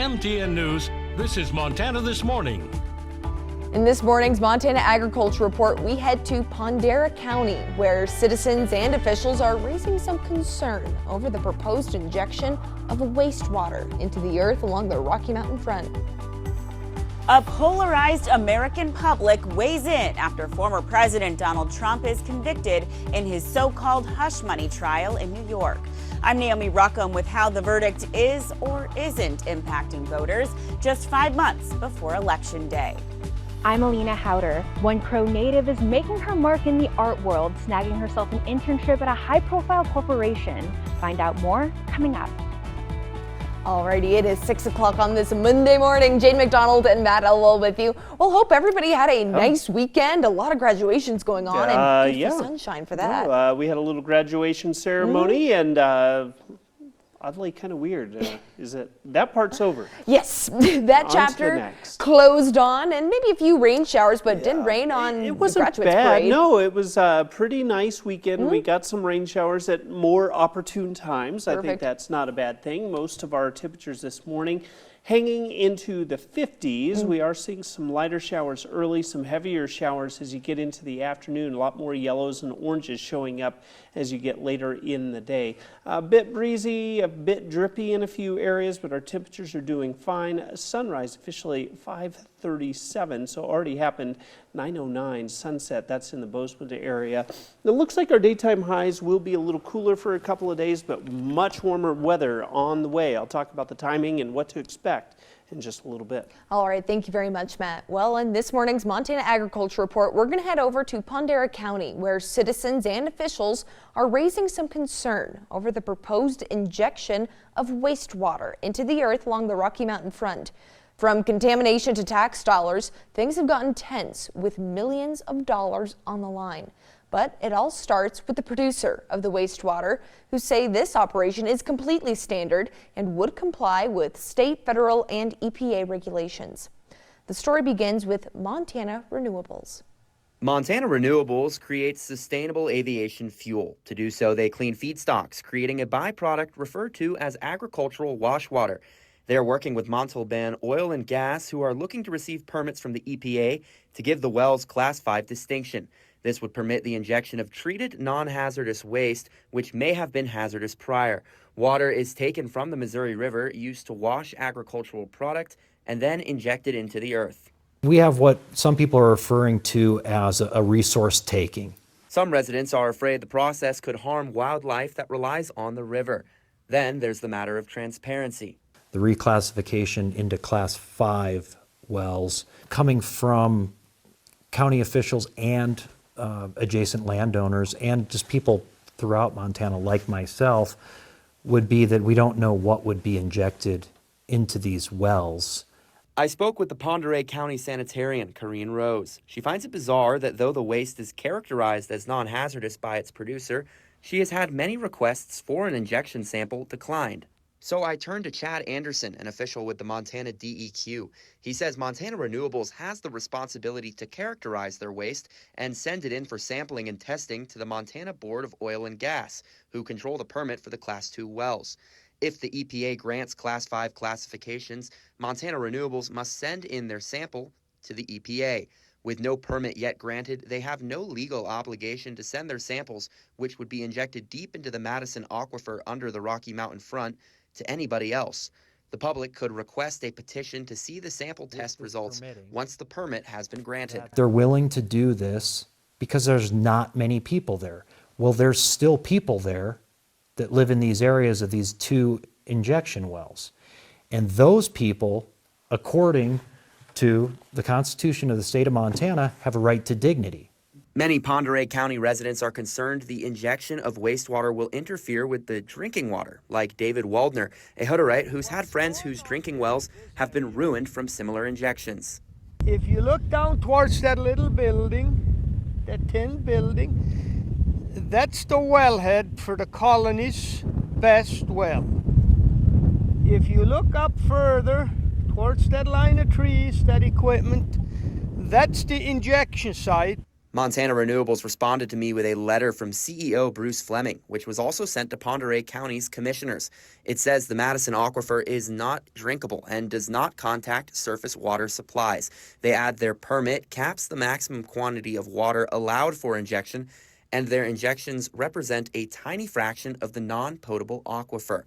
MTN News, this is Montana This Morning. In this morning's Montana Agriculture Report, we head to Pondera County, where citizens and officials are raising some concern over the proposed injection of wastewater into the earth along the Rocky Mountain front. A polarized American public weighs in after former President Donald Trump is convicted in his so-called hush money trial in New York. I'm Naomi Ruckham with how the verdict is or isn't impacting voters just 5 months before Election Day. I'm Alina Howder. One Crow native is making her mark in the art world, snagging herself an internship at a high-profile corporation. Find out more coming up. Alrighty, it is 6 o'clock on this Monday morning. Jane McDonald and Matt Elwell with you. Well, hope everybody had a nice weekend. A lot of graduations going on and beautiful sunshine for that. We had a little graduation ceremony and oddly kind of weird. Is it that part's over? Yes, that chapter closed on, and maybe a few rain showers, but it didn't rain on it wasn't the graduates' bad. parade. No, it was a pretty nice weekend. We got some rain showers at more opportune times. Perfect. I think that's not a bad thing. Most of our temperatures this morning hanging into the 50s. We are seeing some lighter showers early, some heavier showers as you get into the afternoon. A lot more yellows and oranges showing up as you get later in the day. A bit breezy, a bit drippy in a few areas, but our temperatures are doing fine. Sunrise officially 5:37, so already happened 9:09. Sunset, that's in the Bozeman area. It looks like our daytime highs will be a little cooler for a couple of days, but much warmer weather on the way. I'll talk about the timing and what to expect in just a little bit. All right, thank you very much, Matt. Well, in this morning's Montana Agriculture Report, we're going to head over to Pondera County, where citizens and officials are raising some concern over the proposed injection of wastewater into the earth along the Rocky Mountain front. From contamination to tax dollars, things have gotten tense with millions of dollars on the line. But it all starts with the producer of the wastewater, who say this operation is completely standard and would comply with state, federal, and EPA regulations. The story begins with Montana Renewables. Montana Renewables creates sustainable aviation fuel. To do so, they clean feedstocks, creating a byproduct referred to as agricultural wash water. They are working with Montalban Oil and Gas, who are looking to receive permits from the EPA to give the wells Class 5 distinction. This would permit the injection of treated non-hazardous waste, which may have been hazardous prior. Water is taken from the Missouri River, used to wash agricultural product, and then injected into the earth. We have what some people are referring to as a resource taking. Some residents are afraid the process could harm wildlife that relies on the river. Then there's the matter of transparency. The reclassification into Class 5 wells coming from county officials and adjacent landowners and just people throughout Montana like myself would be that we don't know what would be injected into these wells. I spoke with the Pondera County sanitarian, Corrine Rose. She finds it bizarre that though the waste is characterized as non-hazardous by its producer, she has had many requests for an injection sample declined. So I turned to Chad Anderson, an official with the Montana DEQ. He says Montana Renewables has the responsibility to characterize their waste and send it in for sampling and testing to the Montana Board of Oil and Gas, who control the permit for the Class 2 wells. If the EPA grants Class 5 classifications, Montana Renewables must send in their sample to the EPA. With no permit yet granted, they have no legal obligation to send their samples, which would be injected deep into the Madison Aquifer under the Rocky Mountain front, to anybody else. The public could request a petition to see the sample test results once the permit has been granted. They're willing to do this because there's not many people there. Well, there's still people there that live in these areas of these 2 injection wells. And those people, according to the Constitution of the state of Montana, have a right to dignity. Many Pondera County residents are concerned the injection of wastewater will interfere with the drinking water, like David Waldner, a Hutterite who's had friends whose drinking wells have been ruined from similar injections. If you look down towards that little building, that tin building, that's the wellhead for the colony's best well. If you look up further towards that line of trees, that equipment, that's the injection site. Montana Renewables responded to me with a letter from CEO Bruce Fleming, which was also sent to Pend Oreille County's commissioners. It says the Madison Aquifer is not drinkable and does not contact surface water supplies. They add their permit caps the maximum quantity of water allowed for injection, and their injections represent a tiny fraction of the non-potable aquifer.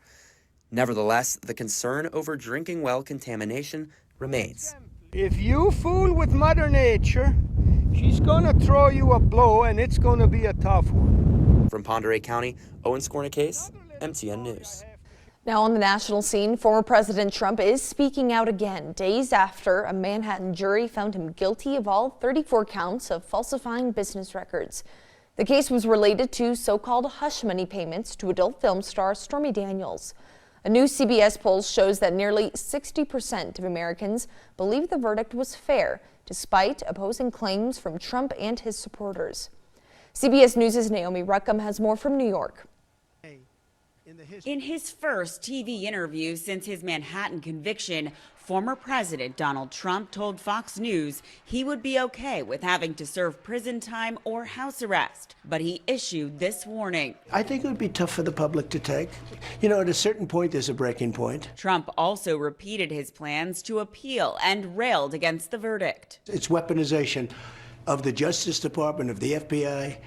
Nevertheless, the concern over drinking well contamination remains. If you fool with Mother Nature, she's gonna throw you a blow, and it's gonna be a tough one. From Pend Oreille County, Owen Skornicase, MTN News. Now on the national scene, former President Trump is speaking out again, days after a Manhattan jury found him guilty of all 34 counts of falsifying business records. The case was related to so-called hush money payments to adult film star Stormy Daniels. A new CBS poll shows that nearly 60% of Americans believe the verdict was fair, despite opposing claims from Trump and his supporters. CBS News' Naomi Ruckham has more from New York. In his first TV interview since his Manhattan conviction, former President Donald Trump told Fox News he would be okay with having to serve prison time or house arrest, but he issued this warning. I think it would be tough for the public to take. You know, at a certain point, there's a breaking point. Trump also repeated his plans to appeal and railed against the verdict. It's weaponization of the Justice Department, of the FBI.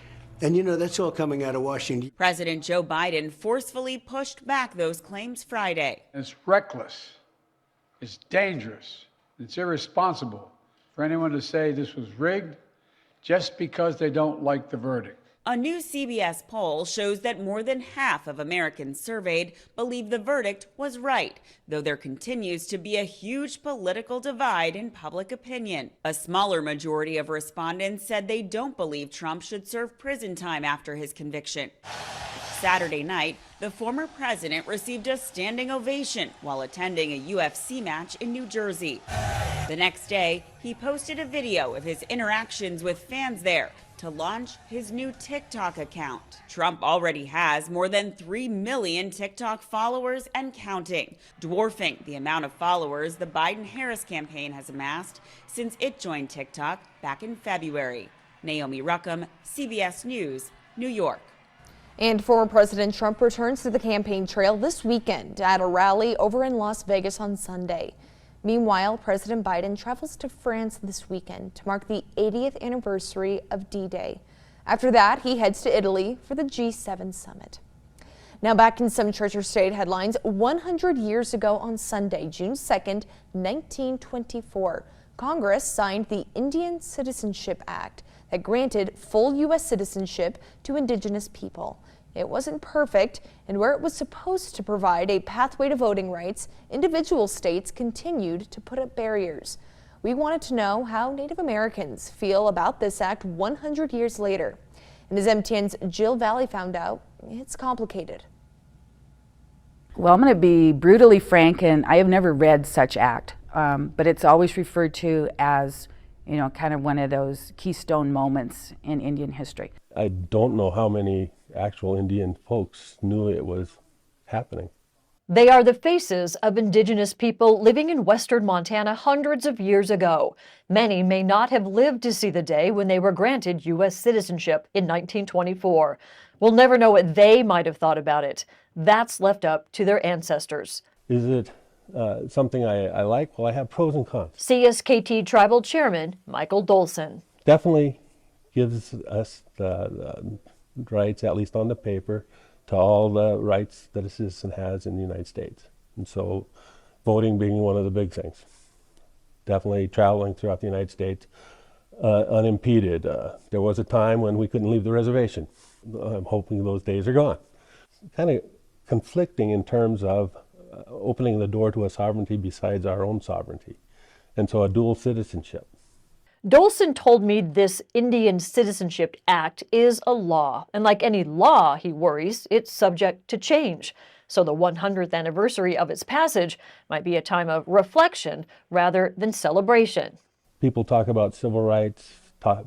And, you know, that's all coming out of Washington. President Joe Biden forcefully pushed back those claims Friday. It's reckless, it's dangerous, it's irresponsible for anyone to say this was rigged just because they don't like the verdict. A new CBS poll shows that more than half of Americans surveyed believe the verdict was right, though there continues to be a huge political divide in public opinion. A smaller majority of respondents said they don't believe Trump should serve prison time after his conviction. Saturday night, the former president received a standing ovation while attending a UFC match in New Jersey. The next day, he posted a video of his interactions with fans there to launch his new TikTok account. Trump already has more than 3 million TikTok followers and counting, dwarfing the amount of followers the Biden-Harris campaign has amassed since it joined TikTok back in February. Naomi Ruckham, CBS News, New York. And former President Trump returns to the campaign trail this weekend at a rally over in Las Vegas on Sunday. Meanwhile, President Biden travels to France this weekend to mark the 80th anniversary of D-Day. After that, he heads to Italy for the G7 summit. Now back in some church or state headlines, 100 years ago on Sunday, June 2nd, 1924, Congress signed the Indian Citizenship Act that granted full U.S. citizenship to Indigenous people. It wasn't perfect, and where it was supposed to provide a pathway to voting rights, individual states continued to put up barriers. We wanted to know how Native Americans feel about this act 100 years later. And as MTN's Jill Valley found out, it's complicated. Well, I'm going to be brutally frank, and I have never read such act, but it's always referred to as, you know, kind of one of those keystone moments in Indian history. I don't know how many actual Indian folks knew it was happening. They are the faces of Indigenous people living in western Montana hundreds of years ago. Many may not have lived to see the day when they were granted U.S. citizenship in 1924. We'll never know what they might have thought about it. That's left up to their ancestors. Is it something I like? Well, I have pros and cons. CSKT Tribal Chairman Michael Dolson. Definitely gives us the rights, at least on the paper, to all the rights that a citizen has in the United States. And so voting being one of the big things. Definitely traveling throughout the United States unimpeded. There was a time when we couldn't leave the reservation. I'm hoping those days are gone. Kind of conflicting in terms of opening the door to a sovereignty besides our own sovereignty. And so a dual citizenship. Dolson told me this Indian Citizenship Act is a law, and like any law, he worries, it's subject to change. So the 100th anniversary of its passage might be a time of reflection rather than celebration. People talk about civil rights,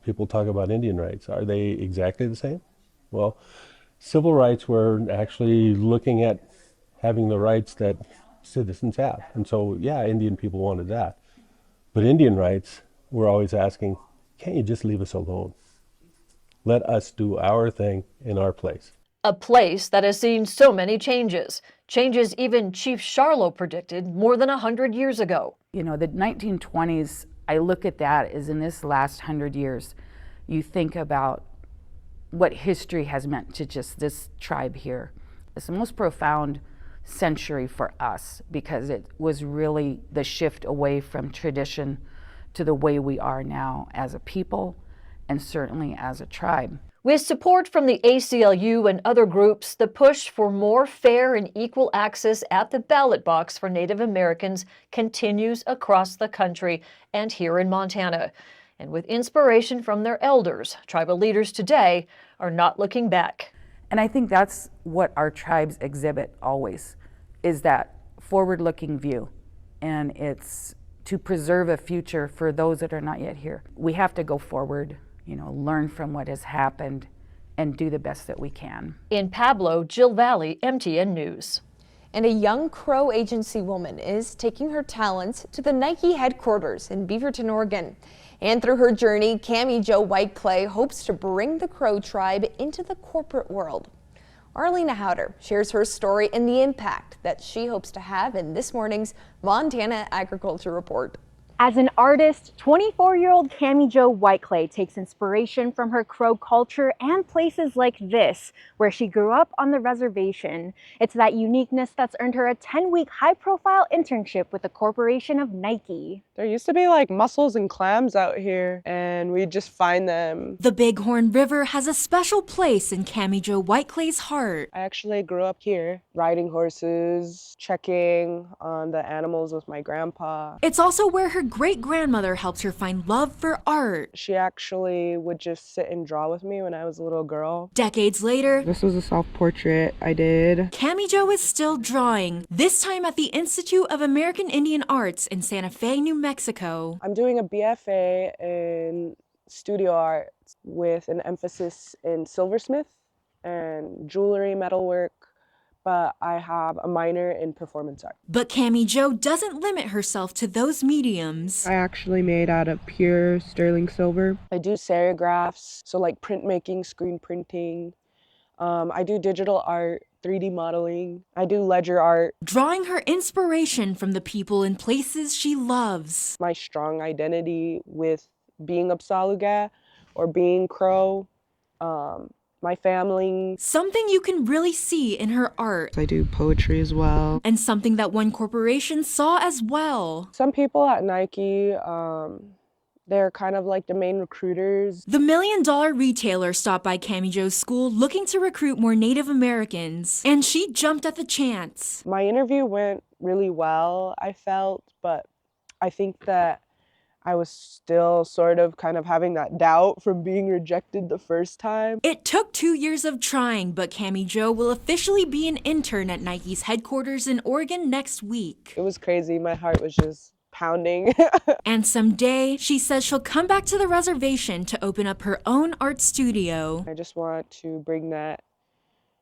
people talk about Indian rights. Are they exactly the same? Well, civil rights were actually looking at having the rights that citizens have. And so, yeah, Indian people wanted that. But Indian rights, we're always asking, can't you just leave us alone? let us do our thing in our place. A place that has seen so many changes. Changes even Chief Charlo predicted more than 100 years ago. You know, the 1920s, I look at that as in this last 100 years, you think about what history has meant to just this tribe here. It's the most profound century for us because it was really the shift away from tradition to the way we are now as a people and certainly as a tribe. With support from the ACLU and other groups, the push for more fair and equal access at the ballot box for Native Americans continues across the country and here in Montana. And with inspiration from their elders, tribal leaders today are not looking back. And I think that's what our tribes exhibit always, is that forward-looking view. And it's to preserve a future for those that are not yet here. We have to go forward, you know, learn from what has happened and do the best that we can. In Pablo, Jill Valley, MTN News. And a young Crow agency woman is taking her talents to the Nike headquarters in Beaverton, Oregon. And through her journey, Cammie Jo Whiteclay hopes to bring the Crow tribe into the corporate world. Arlena Howder shares her story and the impact that she hopes to have in this morning's Montana Agriculture Report. As an artist, 24-year-old Cammie Jo Whiteclay takes inspiration from her Crow culture and places like this, where she grew up on the reservation. It's that uniqueness that's earned her a 10-week high-profile internship with the corporation of Nike. There used to be like mussels and clams out here, and we'd just find them. The Bighorn River has a special place in Cammie Jo Whiteclay's heart. I actually grew up here, riding horses, checking on the animals with my grandpa. It's also where her great-grandmother helps her find love for art. She actually would just sit and draw with me when I was a little girl. Decades later, this was a self-portrait I did. Cammie Jo is still drawing, this time at the Institute of American Indian Arts in Santa Fe, New Mexico. I'm doing a BFA in studio art with an emphasis in silversmith and jewelry, metalwork, but I have a minor in performance art. But Cammie Jo doesn't limit herself to those mediums. I actually made out of pure sterling silver. I do serigraphs, so like printmaking, screen printing. I do digital art, 3D modeling. I do ledger art. Drawing her inspiration from the people and places she loves. My strong identity with being Apsaluga or being Crow. My family. Something you can really see in her art. I do poetry as well. And something that one corporation saw as well. Some people at Nike, they're kind of like the main recruiters. The $1 million retailer stopped by Cammie Jo's school looking to recruit more Native Americans, and she jumped at the chance. My interview went really well, I felt, but I think that I was still sort of kind of having that doubt from being rejected the first time. It took 2 years of trying, but Cammie Jo will officially be an intern at Nike's headquarters in Oregon next week. It was crazy. My heart was just pounding. And someday, she says she'll come back to the reservation to open up her own art studio. I just want to bring that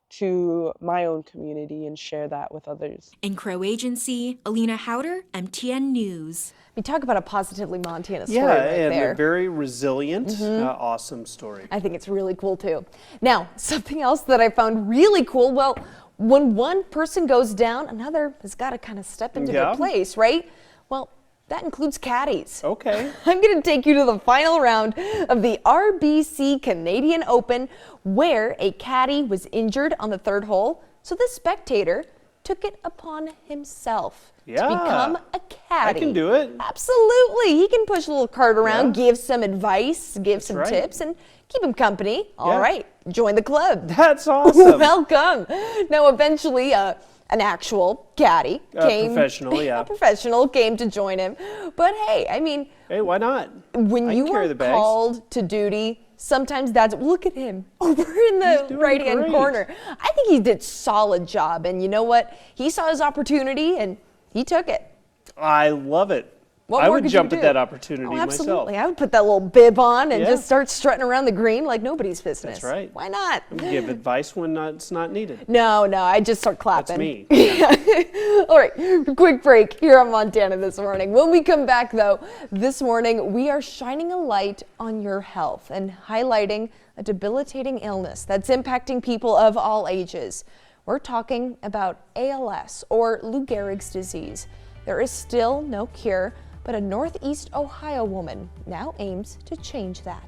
to my own community and share that with others. In Crow Agency, Alina Howder, MTN News. We talk about a positively Montana story right and there. A very resilient, awesome story. I think it's really cool too. Now, something else that I found really cool, well, when one person goes down, another has got to kind of step into their place, right? Well, that includes caddies. Okay. I'm going to take you to the final round of the RBC Canadian Open, where a caddy was injured on the third hole, so the spectator took it upon himself to become a caddy. I can do it. Absolutely. He can push a little cart around, give some advice, give some tips, and keep him company. All right, join the club. That's awesome. Welcome. Now, eventually, an actual caddy came. Professional, professional came to join him. But hey, I mean. Hey, why not? When you are called to duty, sometimes that's, look at him over in the right-hand corner. I think he did solid job. And you know what? He saw his opportunity and he took it. I love it. What I more would could jump you at do? that opportunity Oh, absolutely. myself. I would put that little bib on and Yeah. just start strutting around the green like nobody's business. That's right. Why not? I would give advice when it's not needed. No, I just start clapping. That's me. All right, quick break here on Montana This Morning. When we come back, though, this morning we are shining a light on your health and highlighting a debilitating illness that's impacting people of all ages. We're talking about ALS, or Lou Gehrig's disease. There is still no cure, but a Northeast Ohio woman now aims to change that.